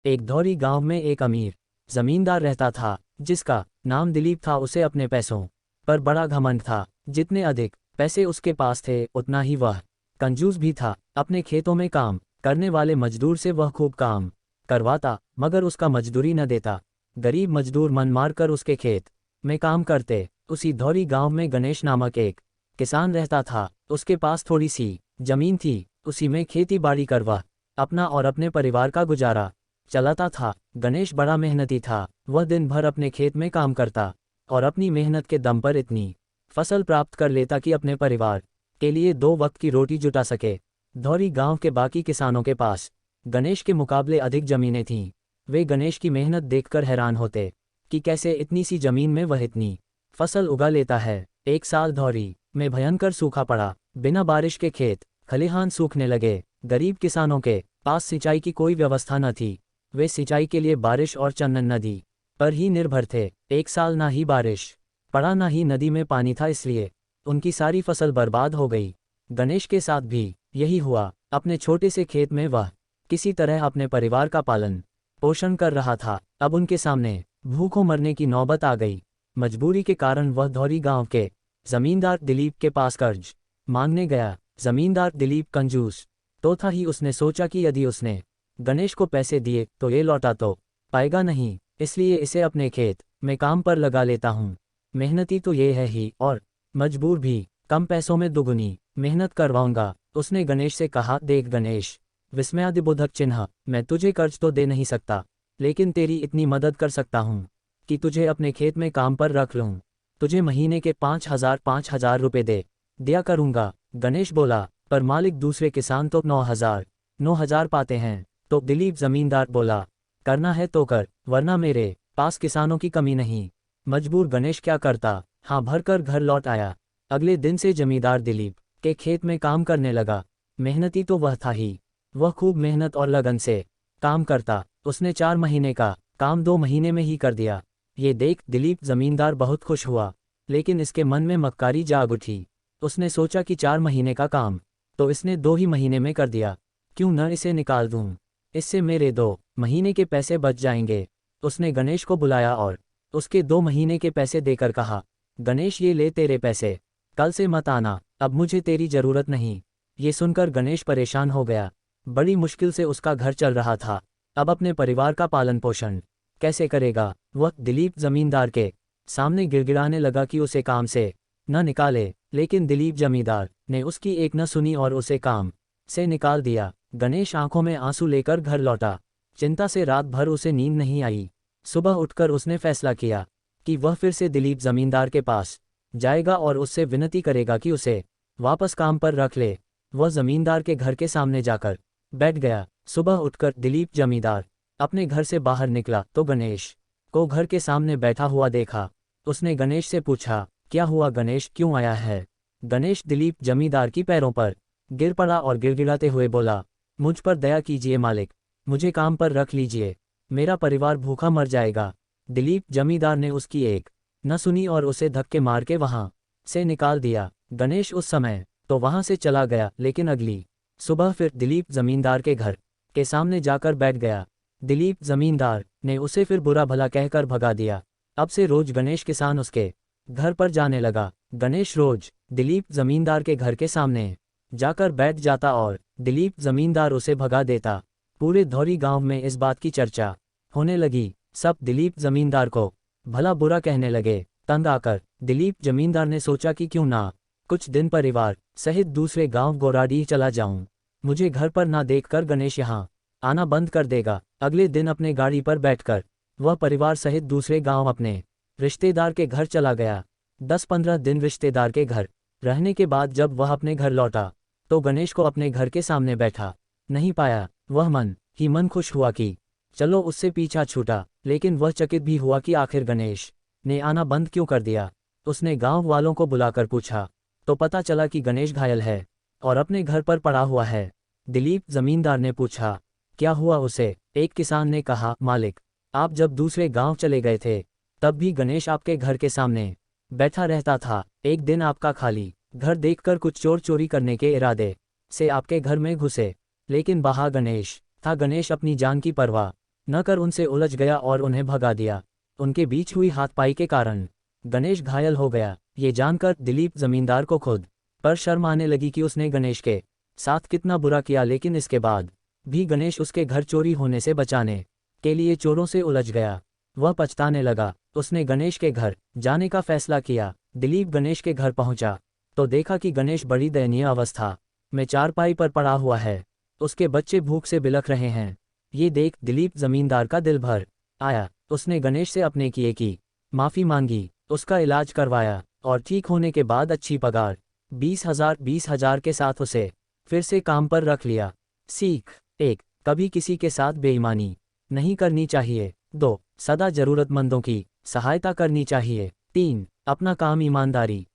एक धौरी गांव में एक अमीर जमींदार रहता था, जिसका नाम दिलीप था। उसे अपने पैसों पर बड़ा घमंड था। जितने अधिक पैसे उसके पास थे, उतना ही वह कंजूस भी था। अपने खेतों में काम करने वाले मजदूर से वह खूब काम करवाता, मगर उसका मजदूरी न देता। गरीब मजदूर मन मारकर उसके खेत में काम करते। उसी धौरी गांव में गणेश नामक एक किसान रहता था। उसके पास थोड़ी सी जमीन थी। उसी में खेती बाड़ी कर वह अपना और अपने परिवार का गुजारा चलाता था। गणेश बड़ा मेहनती था। वह दिन भर अपने खेत में काम करता और अपनी मेहनत के दम पर इतनी फसल प्राप्त कर लेता कि अपने परिवार के लिए 2 वक्त की रोटी जुटा सके। धौरी गांव के बाकी किसानों के पास गणेश के मुकाबले अधिक जमीनें थीं। वे गणेश की मेहनत देखकर हैरान होते कि कैसे इतनी सी जमीन में वह इतनी फसल उगा लेता है। एक साल धौरी में भयंकर सूखा पड़ा। बिना बारिश के खेत खलिहान सूखने लगे। गरीब किसानों के पास सिंचाई की कोई व्यवस्था न थी। वे सिंचाई के लिए बारिश और चंदन नदी पर ही निर्भर थे। एक साल ना ही बारिश पड़ा ना ही नदी में पानी था, इसलिए उनकी सारी फसल बर्बाद हो गई। गणेश के साथ भी यही हुआ। अपने छोटे से खेत में वह किसी तरह अपने परिवार का पालन पोषण कर रहा था। अब उनके सामने भूखों मरने की नौबत आ गई। मजबूरी के कारण वह धौरी गांव के जमींदार दिलीप के पास कर्ज मांगने गया। जमींदार दिलीप कंजूस तो था ही। उसने सोचा कि यदि उसने गणेश को पैसे दिए तो ये लौटा तो पाएगा नहीं, इसलिए इसे अपने खेत में काम पर लगा लेता हूँ। मेहनती तो ये है ही, और मजबूर भी। कम पैसों में दुगुनी मेहनत करवाऊंगा। उसने गणेश से कहा, देख गणेश, विस्मयादिबोधक चिन्ह, मैं तुझे कर्ज तो दे नहीं सकता, लेकिन तेरी इतनी मदद कर सकता हूँ कि तुझे अपने खेत में काम पर रख लूँ। तुझे महीने के 5,000 रुपये दे दिया करूँगा। गणेश बोला, पर मालिक दूसरे किसान तो 9,000 पाते हैं। तो दिलीप जमींदार बोला, करना है तो कर, वरना मेरे पास किसानों की कमी नहीं। मजबूर गणेश क्या करता, हाँ भरकर घर लौट आया। अगले दिन से जमींदार दिलीप के खेत में काम करने लगा। मेहनती तो वह था ही। वह खूब मेहनत और लगन से काम करता। उसने 4 महीने का काम 2 महीने में ही कर दिया। ये देख दिलीप जमींदार बहुत खुश हुआ, लेकिन इसके मन में मक्कारी जाग उठी। उसने सोचा कि 4 महीने का काम तो इसने 2 ही महीने में कर दिया, क्यों न इसे निकाल दूं, इससे मेरे 2 महीने के पैसे बच जाएंगे। उसने गणेश को बुलाया और उसके 2 महीने के पैसे देकर कहा, गणेश ये ले तेरे पैसे, कल से मत आना, अब मुझे तेरी जरूरत नहीं। ये सुनकर गणेश परेशान हो गया। बड़ी मुश्किल से उसका घर चल रहा था। अब अपने परिवार का पालन पोषण कैसे करेगा। वह दिलीप जमींदार के सामने गिड़गिड़ाने लगा कि उसे काम से न निकाले, लेकिन दिलीप जमींदार ने उसकी एक न सुनी और उसे काम से निकाल दिया। गणेश आंखों में आंसू लेकर घर लौटा। चिंता से रात भर उसे नींद नहीं आई। सुबह उठकर उसने फैसला किया कि वह फिर से दिलीप जमींदार के पास जाएगा और उससे विनती करेगा कि उसे वापस काम पर रख ले। वह जमींदार के घर के सामने जाकर बैठ गया। सुबह उठकर दिलीप जमींदार अपने घर से बाहर निकला तो गणेश को घर के सामने बैठा हुआ देखा। उसने गणेश से पूछा, क्या हुआ गणेश, क्यों आया है। गणेश दिलीप जमींदार की पैरों पर गिर पड़ा और गिड़गिड़ाते हुए बोला, मुझ पर दया कीजिए मालिक, मुझे काम पर रख लीजिए, मेरा परिवार भूखा मर जाएगा। दिलीप जमींदार ने उसकी एक न सुनी और उसे धक्के मार के वहां से निकाल दिया। गणेश उस समय तो वहां से चला गया, लेकिन अगली सुबह फिर दिलीप जमींदार के घर के सामने जाकर बैठ गया। दिलीप जमींदार ने उसे फिर बुरा भला कहकर भगा दिया। अब से रोज गणेश किसान उसके घर पर जाने लगा। गणेश रोज दिलीप जमींदार के घर के सामने जाकर बैठ जाता और दिलीप जमींदार उसे भगा देता। पूरे धौरी गांव में इस बात की चर्चा होने लगी। सब दिलीप जमींदार को भला बुरा कहने लगे। तंग आकर दिलीप जमींदार ने सोचा कि क्यों ना कुछ दिन परिवार सहित दूसरे गांव गोराडीह चला जाऊं। मुझे घर पर ना देखकर गणेश यहाँ आना बंद कर देगा। अगले दिन अपने गाड़ी पर बैठकर वह परिवार सहित दूसरे गांव अपने रिश्तेदार के घर चला गया। 10-15 दिन रिश्तेदार के घर रहने के बाद जब वह अपने घर लौटा तो गणेश को अपने घर के सामने बैठा नहीं पाया। वह मन ही मन खुश हुआ कि चलो उससे पीछा छूटा, लेकिन वह चकित भी हुआ कि आखिर गणेश ने आना बंद क्यों कर दिया। उसने गांव वालों को बुलाकर पूछा तो पता चला कि गणेश घायल है और अपने घर पर पड़ा हुआ है। दिलीप जमींदार ने पूछा, क्या हुआ उसे। एक किसान ने कहा, मालिक, आप जब दूसरे गांव चले गए थे तब भी गणेश आपके घर के सामने बैठा रहता था। एक दिन आपका खाली घर देखकर कुछ चोर चोरी करने के इरादे से आपके घर में घुसे, लेकिन बाहर गणेश था। गणेश अपनी जान की परवाह न कर उनसे उलझ गया और उन्हें भगा दिया। उनके बीच हुई हाथापाई के कारण गणेश घायल हो गया। ये जानकर दिलीप जमींदार को खुद पर शर्म आने लगी कि उसने गणेश के साथ कितना बुरा किया, लेकिन इसके बाद भी गणेश उसके घर चोरी होने से बचाने के लिए चोरों से उलझ गया। वह पछताने लगा। उसने गणेश के घर जाने का फैसला किया। दिलीप गणेश के घर पहुंचा तो देखा कि गणेश बड़ी दयनीय अवस्था में चारपाई पर पड़ा हुआ है। उसके बच्चे भूख से बिलख रहे हैं। ये देख दिलीप जमींदार का दिल भर आया। उसने गणेश से अपने किए की माफ़ी मांगी, उसका इलाज करवाया और ठीक होने के बाद अच्छी पगार 20,000 के साथ उसे फिर से काम पर रख लिया। सीख 1, कभी किसी के साथ बेईमानी नहीं करनी चाहिए। 2, सदा जरूरतमंदों की सहायता करनी चाहिए। 3, अपना काम ईमानदारी